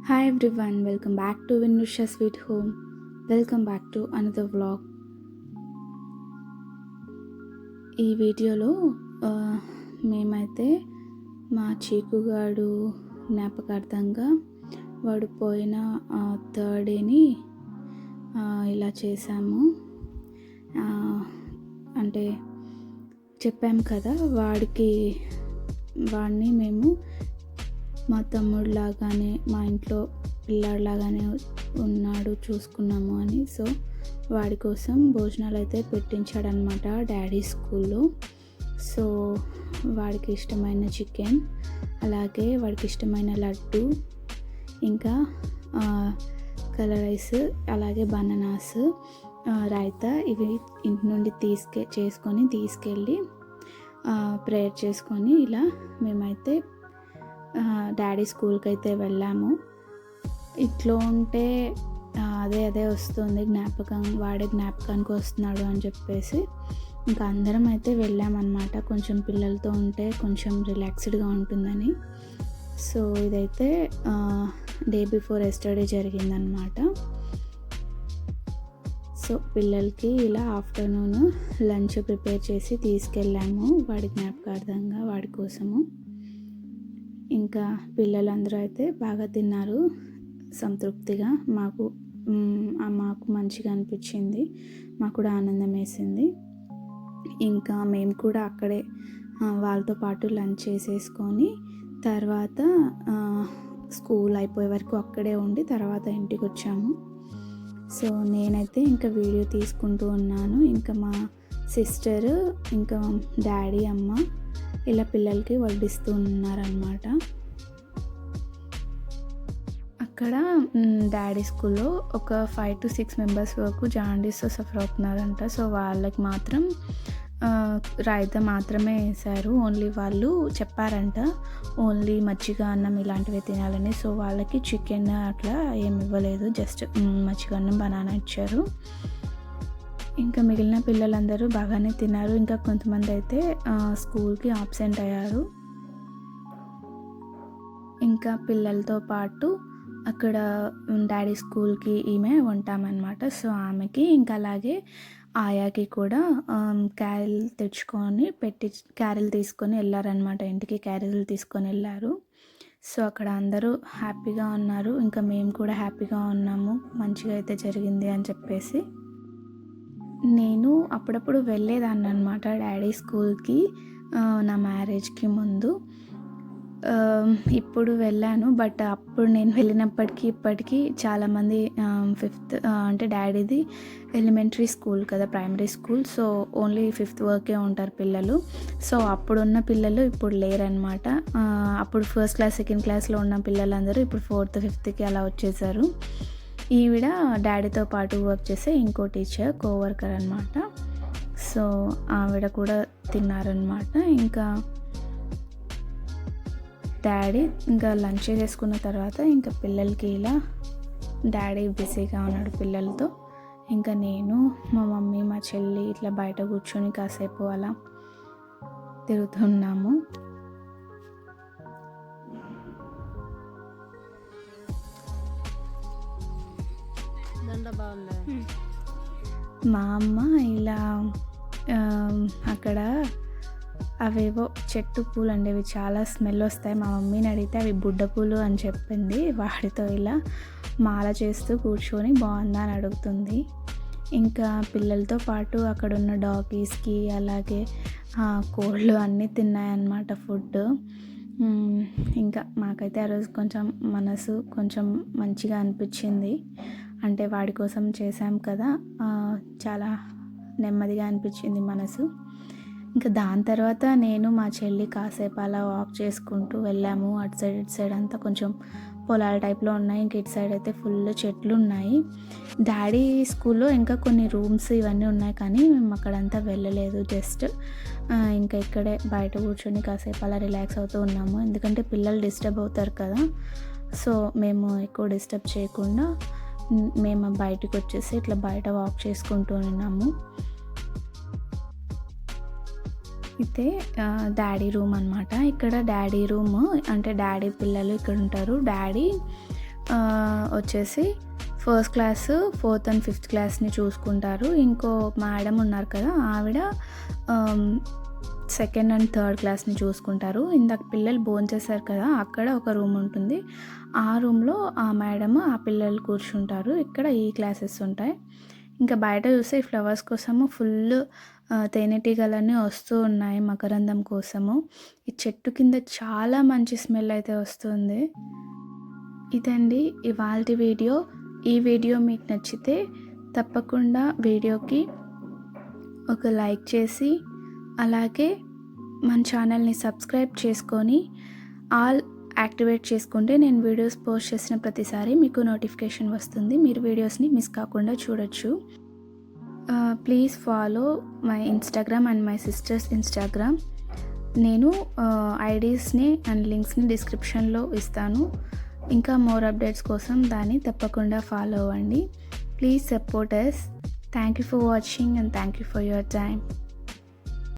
Hi everyone, welcome back to Vinusha Sweet Home. Welcome back to another vlog. ఈ వీడియోలో మేమైతే మా చీకుగాడు జ్ఞాపకార్థంగా వాడు పోయిన థర్డ్ డేని ఇలా చేసాము. అంటే చెప్పాము కదా, వాడిని మేము మా తమ్ముడిలాగానే, మా ఇంట్లో పిల్లాడిలాగానే ఉన్నాడు, చూసుకున్నాము అని. సో వాడి కోసం భోజనాలు అయితే పెట్టించాడనమాట డాడీ స్కూల్లో. సో వాడికి ఇష్టమైన చికెన్, అలాగే వాడికి ఇష్టమైన లడ్డు, ఇంకా కలర్ రైస్, అలాగే బనానాస్, రైతా, ఇవి ఇంటి నుండి తీసుకెళ్ళి ప్రేయర్ చేసుకొని ఇలా మేమైతే డాడీ స్కూల్కి అయితే వెళ్ళాము. ఇట్లా ఉంటే అదే వస్తుంది జ్ఞాపకం, వాడే జ్ఞాపకానికి వస్తున్నాడు అని చెప్పేసి ఇంకా అందరం అయితే వెళ్ళామన్నమాట. కొంచెం పిల్లలతో ఉంటే కొంచెం రిలాక్స్డ్గా ఉంటుందని. సో ఇదైతే డే బిఫోర్ ఎస్టర్డే జరిగిందనమాట. సో పిల్లలకి ఇలా ఆఫ్టర్నూన్ లంచ్ ప్రిపేర్ చేసి తీసుకెళ్ళాము వాడి జ్ఞాపకార్థంగా, వాడి కోసము. ఇంకా పిల్లలందరూ అయితే బాగా తిన్నారు సంతృప్తిగా. మాకు మంచిగా అనిపించింది, మాకు కూడా ఆనందం వేసింది. ఇంకా మేము కూడా అక్కడే వాళ్ళతో పాటు లంచ్ చేసేసుకొని తర్వాత స్కూల్ అయిపోయే వరకు అక్కడే ఉండి తర్వాత ఇంటికి వచ్చాము. సో నేనైతే ఇంకా వీడియో తీసుకుంటూ ఉన్నాను. ఇంకా మా సిస్టర్, ఇంకా డాడీ, అమ్మ ఇలా పిల్లలకి వడ్డిస్తూ ఉన్నారనమాట. అక్కడ డాడీ స్కూల్లో ఒక 5 to 6 మెంబర్స్ వరకు జాండీస్తో సఫర్ అవుతున్నారంట. సో వాళ్ళకి మాత్రం రైతా మాత్రమే వేశారు. ఓన్లీ వాళ్ళు చెప్పారంట ఓన్లీ మజ్జిగ అన్నం ఇలాంటివి తినాలని. సో వాళ్ళకి చికెన్ అట్లా ఏమి ఇవ్వలేదు, జస్ట్ మజ్జిగ అన్నం, బనానా ఇచ్చారు. ఇంకా మిగిలిన పిల్లలందరూ బాగానే తిన్నారు. ఇంకా కొంతమంది అయితే స్కూల్కి ఆబ్సెంట్ అయ్యారు. ఇంకా పిల్లలతో పాటు అక్కడ డాడీ స్కూల్కి ఈమె ఉంటామన్నమాట. సో ఆమెకి ఇంకా అలాగే ఆయాకి కూడా క్యారెల్ తీసుకొని వెళ్ళారనమాట. ఇంటికి క్యారెల్ తీసుకొని వెళ్ళారు. సో అక్కడ అందరూ హ్యాపీగా ఉన్నారు, ఇంకా మేము కూడా హ్యాపీగా ఉన్నాము, మంచిగా అయితే జరిగింది అని చెప్పేసి. నేను అప్పుడప్పుడు వెళ్ళేదాన్ని అనమాట డాడీ స్కూల్కి నా మ్యారేజ్కి ముందు. ఇప్పుడు వెళ్ళాను, బట్ అప్పుడు నేను వెళ్ళినప్పటికీ ఇప్పటికీ చాలామంది 5th అంటే డాడీది ఎలిమెంటరీ స్కూల్ కదా, primary school. So only 5th వరకే ఉంటారు పిల్లలు. సో అప్పుడున్న పిల్లలు ఇప్పుడు లేరనమాట. అప్పుడు 1st క్లాస్ 2nd క్లాస్లో ఉన్న పిల్లలందరూ ఇప్పుడు 4th 5thకి అలా వచ్చేసారు. ఈవిడ డాడీతో పాటు వర్క్ చేసే ఇంకో టీచర్, కోవర్కర్ అనమాట. సో ఆవిడ కూడా తిన్నారనమాట. ఇంకా డాడీ ఇంకా లంచ్ చేసుకున్న తర్వాత ఇంకా పిల్లలకి ఇలా డాడీ బిజీగా ఉన్నాడు పిల్లలతో. ఇంకా నేను, మా మమ్మీ, మా చెల్లి ఇట్లా బయట కూర్చొని కాసేపు అలా తిరుగుతున్నాము. మా అమ్మ ఇలా అక్కడ అవేవో చెట్టు పూలు అండి, అవి చాలా స్మెల్ వస్తాయి. మా మమ్మీని అడిగితే అవి బుడ్డ పూలు అని చెప్పింది. వాటితో ఇలా మాల చేస్తూ కూర్చొని బాగుందా అని అడుగుతుంది. ఇంకా పిల్లలతో పాటు అక్కడ ఉన్న డాగీస్కి అలాగే కోళ్ళు అన్నీ తిన్నాయన్నమాట ఫుడ్. ఇంకా మాకైతే ఆ రోజు కొంచెం మనసు కొంచెం మంచిగా అనిపించింది. అంటే వాడి కోసం చేసాం కదా, చాలా నెమ్మదిగా అనిపించింది మనసు. ఇంకా దాని తర్వాత నేను, మా చెల్లి కాసేపు అలా వాక్ చేసుకుంటూ వెళ్ళాము. అటు సైడ్ ఇటు సైడ్ అంతా కొంచెం పొలాల టైప్లో ఉన్నాయి. ఇంక ఇటు సైడ్ అయితే ఫుల్ చెట్లు ఉన్నాయి. డాడీ స్కూల్లో ఇంకా కొన్ని రూమ్స్ ఇవన్నీ ఉన్నాయి, కానీ మేము అక్కడంతా వెళ్ళలేదు. జస్ట్ ఇంకా ఇక్కడే బయట కూర్చొని కాసేపు అలా రిలాక్స్ అవుతూ ఉన్నాము. ఎందుకంటే పిల్లలు డిస్టర్బ్ అవుతారు కదా. సో మేము ఎక్కువ డిస్టర్బ్ చేయకుండా మేము బయటకు వచ్చేసి ఇట్లా బయట వాక్ చేసుకుంటూ ఉన్నాము. అయితే డాడీ రూమ్ అనమాట. ఇక్కడ డాడీ రూమ్ అంటే డాడీ పిల్లలు ఇక్కడ ఉంటారు. డాడీ వచ్చేసి first class, fourth and fifth క్లాస్ని చూసుకుంటారు. ఇంకో మేడం ఉన్నారు కదా, ఆవిడ సెకండ్ అండ్ థర్డ్ క్లాస్ని చూసుకుంటారు. ఇందాక పిల్లలు భోంచేశారు కదా, అక్కడ ఒక రూమ్ ఉంటుంది. ఆ రూమ్లో ఆ మేడం ఆ పిల్లలు కూర్చుంటారు. ఇక్కడ ఈ క్లాసెస్ ఉంటాయి. ఇంకా బయట చూస్తే ఈ ఫ్లవర్స్ కోసము ఫుల్ తేనెటీగలన్నీ వస్తూ ఉన్నాయి మకరందం కోసము. ఈ చెట్టు కింద చాలా మంచి స్మెల్ అయితే వస్తుంది. ఇదండి ఇవాల్టి వీడియో. ఈ వీడియో మీకు నచ్చితే తప్పకుండా వీడియోకి ఒక లైక్ చేసి, అలాగే మన ఛానల్ని సబ్స్క్రైబ్ చేసుకొని ఆల్ యాక్టివేట్ చేసుకుంటే నేను వీడియోస్ పోస్ట్ చేసిన ప్రతిసారి మీకు నోటిఫికేషన్ వస్తుంది. మీరు వీడియోస్ని మిస్ కాకుండా చూడొచ్చు. Please follow my Instagram and my sisters Instagram. నేను ఐడీస్ని అండ్ లింక్స్ని డిస్క్రిప్షన్లో ఇస్తాను. ఇంకా మోర్ అప్డేట్స్ కోసం దాన్ని తప్పకుండా ఫాలో అవ్వండి. Please support us. Thank you for watching and thank you for your time.